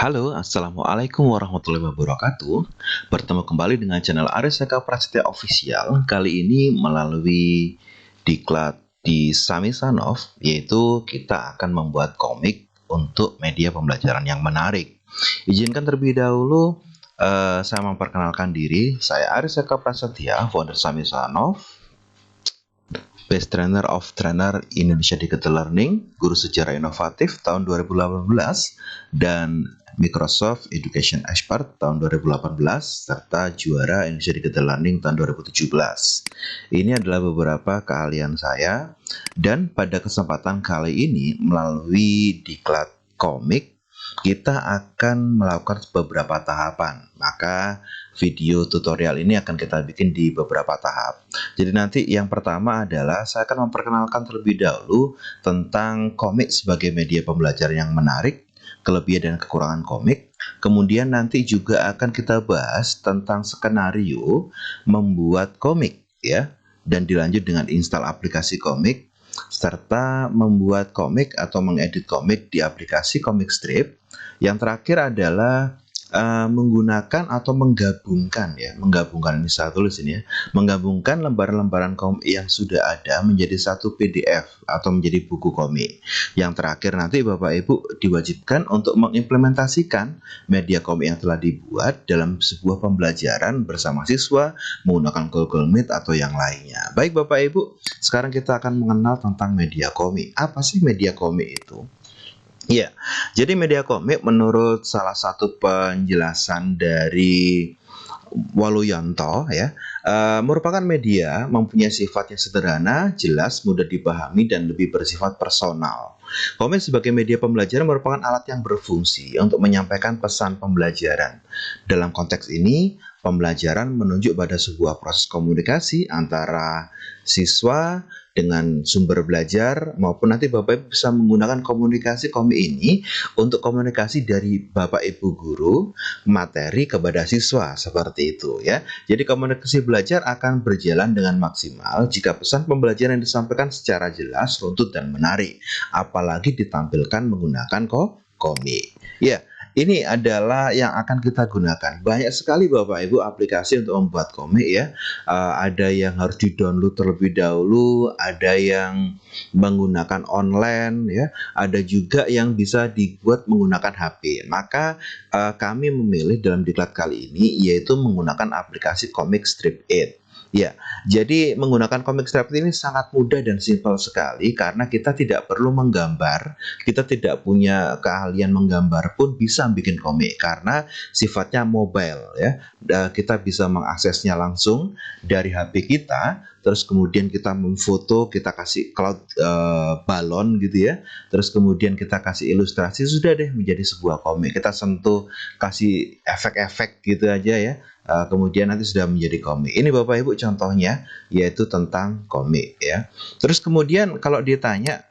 Halo, Assalamualaikum warahmatullahi wabarakatuh. Bertemu kembali dengan channel Aris Eka Prasetya Official. Kali ini melalui diklat di Samisanov, yaitu kita akan membuat komik untuk media pembelajaran yang menarik. Izinkan terlebih dahulu saya memperkenalkan diri. Saya Aris Eka Prasetya, founder Samisanov, Best Trainer of Trainer Indonesia Digital Learning, Guru Sejarah Inovatif tahun 2018, dan Microsoft Education Expert tahun 2018, serta juara Indonesia Digital Learning tahun 2017. Ini adalah beberapa keahlian saya, dan pada kesempatan kali ini melalui diklat komik, kita akan melakukan beberapa tahapan. Maka video tutorial ini akan kita bikin di beberapa tahap. Jadi nanti yang pertama adalah saya akan memperkenalkan terlebih dahulu tentang komik sebagai media pembelajaran yang menarik, kelebihan dan kekurangan komik. Kemudian nanti juga akan kita bahas tentang skenario membuat komik, ya, dan dilanjut dengan install aplikasi komik, serta membuat komik atau mengedit komik di aplikasi Comic Strip. Yang terakhir adalah menggunakan atau menggabungkan, ya, menggabungkan, ini saya tulis ini, ya, menggabungkan lembaran-lembaran komik yang sudah ada menjadi satu PDF atau menjadi buku komik. Yang terakhir nanti Bapak Ibu diwajibkan untuk mengimplementasikan media komik yang telah dibuat dalam sebuah pembelajaran bersama siswa menggunakan Google Meet atau yang lainnya. Baik Bapak Ibu, sekarang kita akan mengenal tentang media komik. Apa sih media komik itu? Ya, jadi media komik menurut salah satu penjelasan dari Waluyanto, ya, merupakan media mempunyai sifat yang sederhana, jelas, mudah dipahami, dan lebih bersifat personal. Komik sebagai media pembelajaran merupakan alat yang berfungsi untuk menyampaikan pesan pembelajaran. Dalam konteks ini, pembelajaran menunjuk pada sebuah proses komunikasi antara siswa dengan sumber belajar, maupun nanti Bapak Ibu bisa menggunakan komunikasi komik ini untuk komunikasi dari Bapak Ibu guru materi kepada siswa, seperti itu, ya. Jadi komunikasi belajar akan berjalan dengan maksimal jika pesan pembelajaran yang disampaikan secara jelas, runtut, dan menarik, apalagi ditampilkan menggunakan komik. Ya, ini adalah yang akan kita gunakan. Banyak sekali Bapak Ibu aplikasi untuk membuat komik, ya. Ada yang harus di-download terlebih dahulu, ada yang menggunakan online, ya. Ada juga yang bisa dibuat menggunakan HP. Maka kami memilih dalam diklat kali ini yaitu menggunakan aplikasi Comic Strip 8. Ya, jadi menggunakan Comic Strip ini sangat mudah dan simpel sekali karena kita tidak perlu menggambar, kita tidak punya keahlian menggambar pun bisa bikin komik karena sifatnya mobile, ya. Kita bisa mengaksesnya langsung dari HP kita, terus kemudian kita memfoto, kita kasih cloud balon gitu, ya. Terus kemudian kita kasih ilustrasi, sudah deh menjadi sebuah komik. Kita sentuh, kasih efek-efek gitu aja, ya. Kemudian nanti sudah menjadi komik. Ini Bapak Ibu contohnya, yaitu tentang komik, ya. Terus kemudian kalau ditanya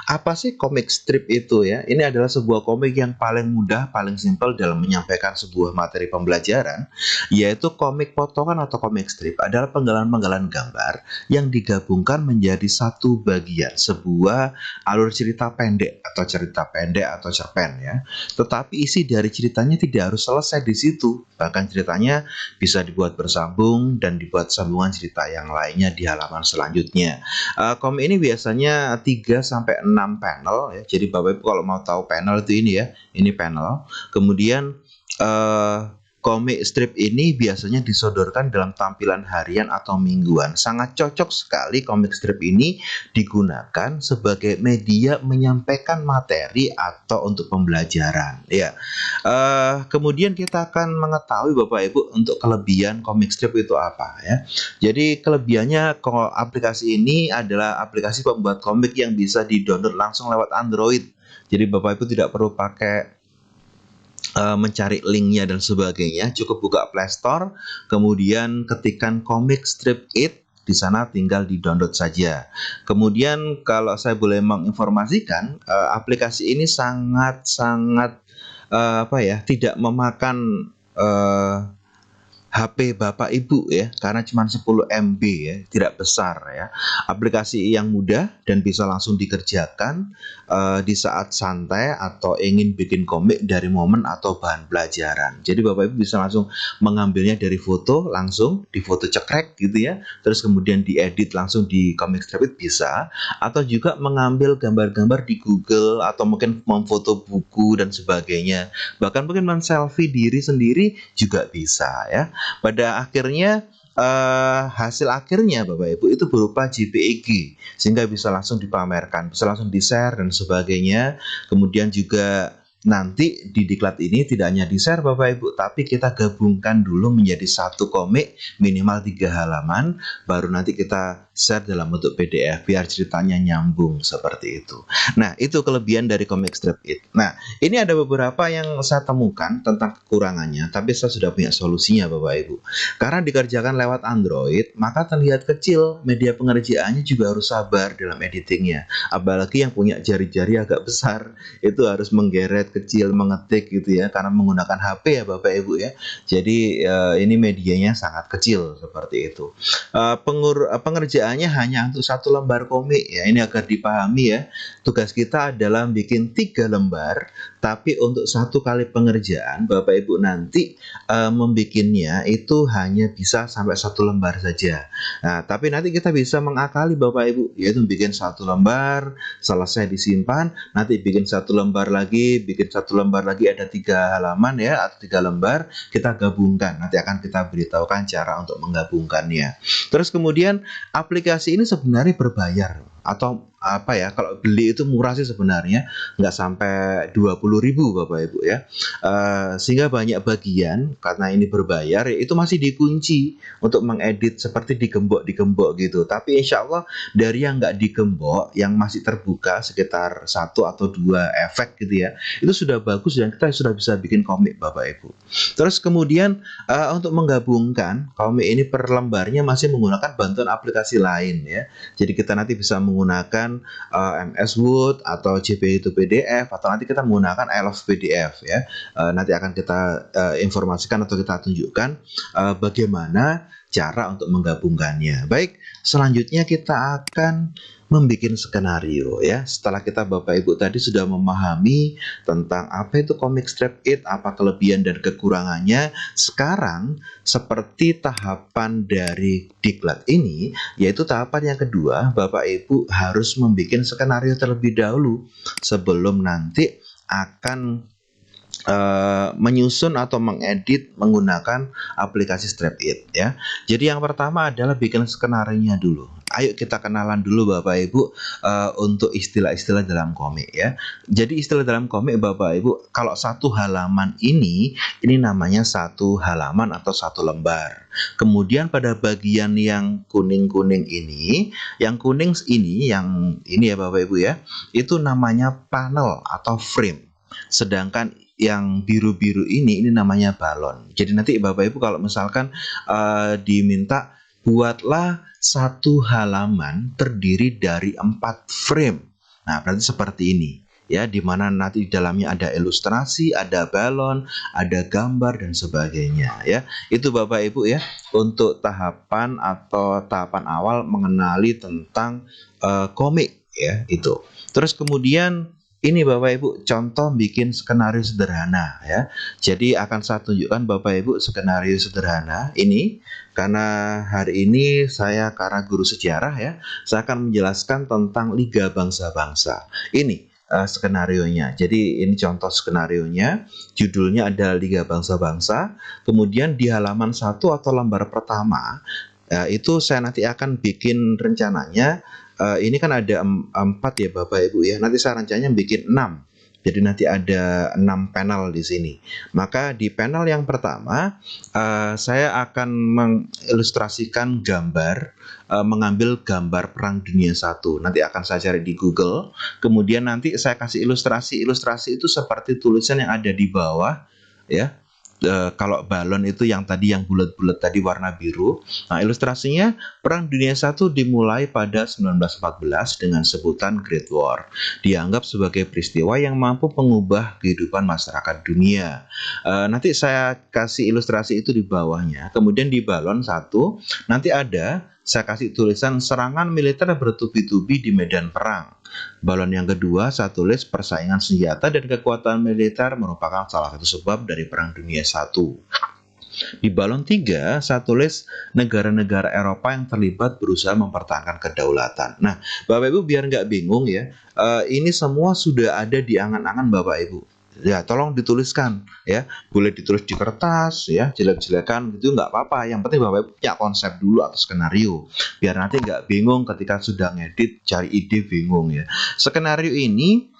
apa sih komik strip itu, ya? Ini adalah sebuah komik yang paling mudah, paling simpel dalam menyampaikan sebuah materi pembelajaran, yaitu komik potongan atau komik strip adalah penggalan-penggalan gambar yang digabungkan menjadi satu bagian sebuah alur cerita pendek atau cerpen, ya. Tetapi isi dari ceritanya tidak harus selesai di situ. Bahkan ceritanya bisa dibuat bersambung dan dibuat sambungan cerita yang lainnya di halaman selanjutnya. Komik ini biasanya 3 sampai 6 panel, ya. Jadi Bapak Ibu kalau mau tahu panel itu ini, ya. Ini panel. Kemudian komik strip ini biasanya disodorkan dalam tampilan harian atau mingguan. Sangat cocok sekali komik strip ini digunakan sebagai media menyampaikan materi atau untuk pembelajaran, ya. Kemudian kita akan mengetahui Bapak Ibu untuk kelebihan komik strip itu apa, ya. Jadi kelebihannya aplikasi ini adalah aplikasi pembuat komik yang bisa di-download langsung lewat Android. Jadi Bapak Ibu tidak perlu pakai mencari linknya dan sebagainya, cukup buka Play Store, kemudian ketikkan Comic Strip 8, di sana tinggal di-download saja. Kemudian kalau saya boleh menginformasikan, aplikasi ini sangat tidak memakan HP Bapak Ibu ya, karena cuma 10 MB ya, tidak besar ya. Aplikasi yang mudah dan bisa langsung dikerjakan di saat santai atau ingin bikin komik dari momen atau bahan pelajaran. Jadi Bapak Ibu bisa langsung mengambilnya dari foto, langsung di foto cekrek gitu ya, terus kemudian diedit langsung di Comic Strap It bisa, atau juga mengambil gambar-gambar di Google atau mungkin memfoto buku dan sebagainya. Bahkan mungkin men-selfie diri sendiri juga bisa ya. Pada akhirnya hasil akhirnya Bapak Ibu itu berupa JPEG sehingga bisa langsung dipamerkan, bisa langsung di-share dan sebagainya. Kemudian juga nanti di diklat ini tidak hanya di-share Bapak Ibu, tapi kita gabungkan dulu menjadi satu komik minimal 3 halaman, baru nanti kita share dalam bentuk PDF biar ceritanya nyambung seperti itu. Nah, itu kelebihan dari Comic Strap It. Nah, ini ada beberapa yang saya temukan tentang kekurangannya, tapi saya sudah punya solusinya Bapak Ibu. Karena dikerjakan lewat Android, maka terlihat kecil, media pengerjaannya juga harus sabar dalam editingnya. Apalagi yang punya jari-jari agak besar, itu harus menggeret kecil, mengetik gitu ya, karena menggunakan HP ya Bapak Ibu ya. Jadi ini medianya sangat kecil seperti itu. Pengerjaannya hanya untuk satu lembar komik ya, ini agar dipahami ya. Tugas kita adalah bikin 3 lembar, tapi untuk satu kali pengerjaan Bapak Ibu nanti membikinnya itu hanya bisa sampai 1 lembar saja. Nah, tapi nanti kita bisa mengakali Bapak Ibu, yaitu bikin 1 lembar, selesai disimpan, nanti bikin 1 lembar lagi, bikin 1 lembar lagi, ada 3 halaman ya, atau 3 lembar, kita gabungkan. Nanti akan kita beritahukan cara untuk menggabungkannya. Terus kemudian aplikasi ini sebenarnya berbayar atau apa ya, kalau beli itu murah sih sebenarnya, nggak sampai 20.000 Bapak Ibu ya. Sehingga banyak bagian karena ini berbayar ya, itu masih dikunci untuk mengedit seperti digembok gitu. Tapi insya Allah dari yang nggak digembok, yang masih terbuka sekitar 1 atau 2 efek gitu ya, itu sudah bagus dan kita sudah bisa bikin komik Bapak Ibu. Terus kemudian untuk menggabungkan komik ini per lembarnya masih menggunakan bantuan aplikasi lain ya. Jadi kita nanti bisa menggunakan MS Word atau JPG to PDF, atau nanti kita menggunakan I Love PDF ya. Nanti akan kita informasikan atau kita tunjukkan bagaimana cara untuk menggabungkannya. Baik, selanjutnya kita akan membuat skenario ya. Setelah kita Bapak Ibu tadi sudah memahami tentang apa itu Comic Strap It, apa kelebihan dan kekurangannya, sekarang seperti tahapan dari diklat ini, yaitu tahapan yang kedua, Bapak Ibu harus membuat skenario terlebih dahulu sebelum nanti akan menyusun atau mengedit menggunakan aplikasi Strap It ya. Jadi yang pertama adalah bikin skenario-nya dulu. Ayo kita kenalan dulu Bapak Ibu untuk istilah-istilah dalam komik ya. Jadi istilah dalam komik Bapak Ibu, kalau 1 halaman ini namanya 1 halaman atau 1 lembar. Kemudian pada bagian yang kuning-kuning ini, yang kuning ini, yang ini ya Bapak Ibu ya, itu namanya panel atau frame. Sedangkan yang biru-biru ini namanya balon. Jadi nanti Bapak Ibu kalau misalkan diminta buatlah 1 halaman terdiri dari 4 frame. Nah, berarti seperti ini ya, dimana nanti di dalamnya ada ilustrasi, ada balon, ada gambar dan sebagainya ya. Itu Bapak Ibu ya untuk tahapan atau tahapan awal mengenali tentang komik ya itu. Terus kemudian ini Bapak Ibu contoh bikin skenario sederhana ya. Jadi akan saya tunjukkan Bapak Ibu skenario sederhana ini, karena hari ini saya karena guru sejarah ya, saya akan menjelaskan tentang Liga Bangsa-Bangsa. Ini skenarionya. Jadi ini contoh skenarionya, judulnya adalah Liga Bangsa-Bangsa. Kemudian di halaman 1 atau lembar pertama itu saya nanti akan bikin rencananya. Ini kan ada 4 ya Bapak Ibu ya. Nanti saya rencananya bikin 6. Jadi nanti ada 6 panel di sini. Maka di panel yang pertama saya akan mengilustrasikan gambar, mengambil gambar Perang Dunia I. Nanti akan saya cari di Google. Kemudian nanti saya kasih ilustrasi. Ilustrasi itu seperti tulisan yang ada di bawah ya. kalau balon itu yang tadi yang bulat-bulat tadi warna biru. Nah, ilustrasinya Perang Dunia I dimulai pada 1914 dengan sebutan Great War. Dianggap sebagai peristiwa yang mampu mengubah kehidupan masyarakat dunia. Nanti saya kasih ilustrasi itu di bawahnya. Kemudian di balon 1 nanti saya kasih tulisan serangan militer bertubi-tubi di medan perang. Balon yang kedua saya tulis persaingan senjata dan kekuatan militer merupakan salah satu sebab dari Perang Dunia I. Di balon 3 saya tulis negara-negara Eropa yang terlibat berusaha mempertahankan kedaulatan. Nah, Bapak Ibu biar nggak bingung ya, ini semua sudah ada di angan-angan Bapak Ibu. Ya, tolong dituliskan ya. Boleh ditulis di kertas ya, jelek-jelekan gitu nggak apa-apa. Yang penting Bapak Ibu punya konsep dulu atau skenario. Biar nanti nggak bingung ketika sudah ngedit, cari ide bingung ya. Skenario ini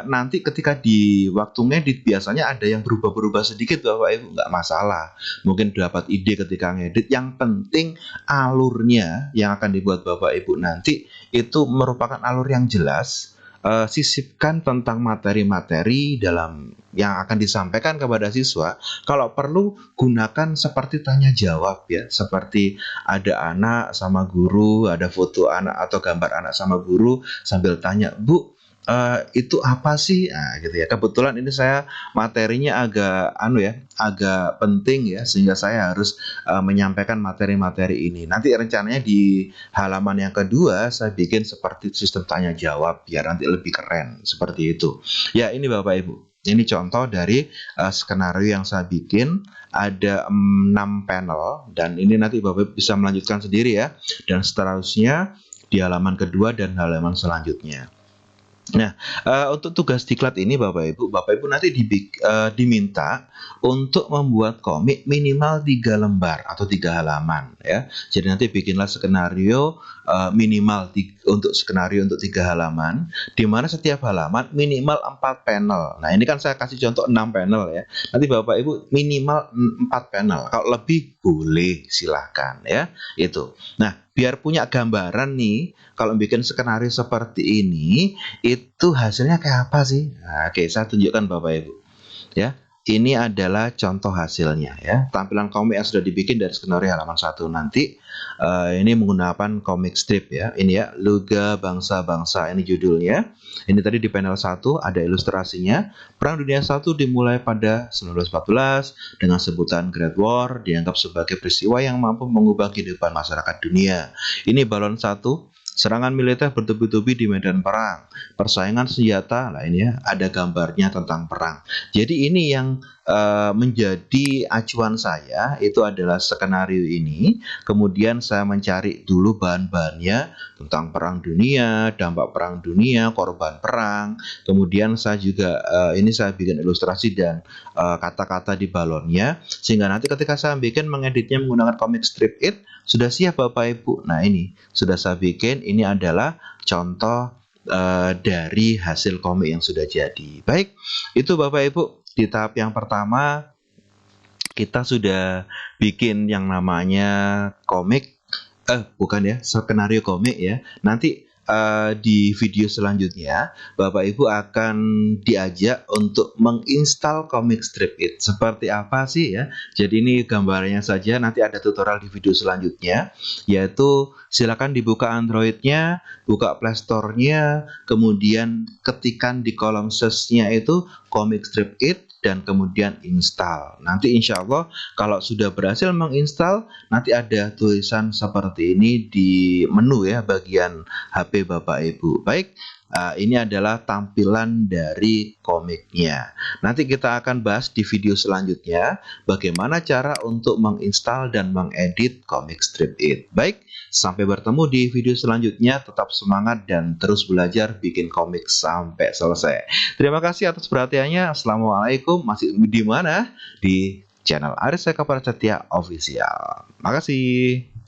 nanti ketika di waktu ngedit biasanya ada yang berubah-berubah sedikit Bapak Ibu, nggak masalah. Mungkin dapat ide ketika ngedit. Yang penting alurnya yang akan dibuat Bapak Ibu nanti itu merupakan alur yang jelas. Sisipkan tentang materi-materi dalam yang akan disampaikan kepada siswa. Kalau perlu gunakan seperti tanya jawab ya, seperti ada anak sama guru, ada foto anak atau gambar anak sama guru sambil tanya, Bu, itu apa sih? Nah, gitu ya. Kebetulan ini saya materinya agak penting ya, sehingga saya harus menyampaikan materi-materi ini. Nanti rencananya di halaman yang kedua saya bikin seperti sistem tanya jawab biar nanti lebih keren seperti itu. Ya, ini Bapak Ibu. Ini contoh dari skenario yang saya bikin. Ada 6 panel dan ini nanti Bapak Ibu bisa melanjutkan sendiri ya. Dan seterusnya di halaman kedua dan halaman selanjutnya. Nah, untuk tugas diklat ini Bapak Ibu nanti diminta untuk membuat komik minimal 3 lembar atau 3 halaman ya. Jadi nanti bikinlah skenario untuk skenario untuk 3 halaman, di mana setiap halaman minimal 4 panel. Nah, ini kan saya kasih contoh 6 panel ya. Nanti Bapak Ibu minimal 4 panel. Kalau lebih boleh silahkan ya. Itu. Nah, biar punya gambaran nih, kalau bikin skenario seperti ini, itu hasilnya kayak apa sih? Nah, oke, saya tunjukkan Bapak Ibu. Ya, ini adalah contoh hasilnya ya. Tampilan komik yang sudah dibikin dari skenario halaman 1 nanti. Ini menggunakan komik strip ya. Ini ya, Luga Bangsa-Bangsa, ini judulnya. Ini tadi di panel 1 ada ilustrasinya. Perang Dunia I dimulai pada 1914 dengan sebutan Great War, dianggap sebagai peristiwa yang mampu mengubah kehidupan masyarakat dunia. Ini balon 1. Serangan militer bertubi-tubi di medan perang, persaingan senjata, lah ini ya, ada gambarnya tentang perang. Jadi ini yang menjadi acuan saya itu adalah skenario ini. Kemudian saya mencari dulu bahan-bahannya tentang perang dunia, dampak perang dunia, korban perang. Kemudian saya juga ini saya bikin ilustrasi dan kata-kata di balonnya, sehingga nanti ketika saya mengeditnya menggunakan comic strip it sudah siap Bapak Ibu. Nah, ini sudah saya bikin. Ini adalah contoh dari hasil komik yang sudah jadi. Baik, itu Bapak Ibu. Di tahap yang pertama kita sudah bikin yang namanya komik, bukan ya, skenario komik ya. Nanti di video selanjutnya Bapak Ibu akan diajak untuk menginstal comic strip it. Seperti apa sih ya? Jadi ini gambarnya saja, nanti ada tutorial di video selanjutnya, yaitu silakan dibuka Android-nya, buka Play Store-nya, kemudian ketikkan di kolom search-nya itu comic strip it dan kemudian install. Nanti insya Allah kalau sudah berhasil menginstal, nanti ada tulisan seperti ini di menu ya, bagian HP Bapak Ibu. Baik, ini adalah tampilan dari komiknya. Nanti kita akan bahas di video selanjutnya bagaimana cara untuk menginstal dan mengedit comic strip it. Baik, sampai bertemu di video selanjutnya. Tetap semangat dan terus belajar bikin komik sampai selesai. Terima kasih atas perhatiannya. Assalamualaikum. Masih di mana? Di channel Aris Eka Prasetya Official. Makasih.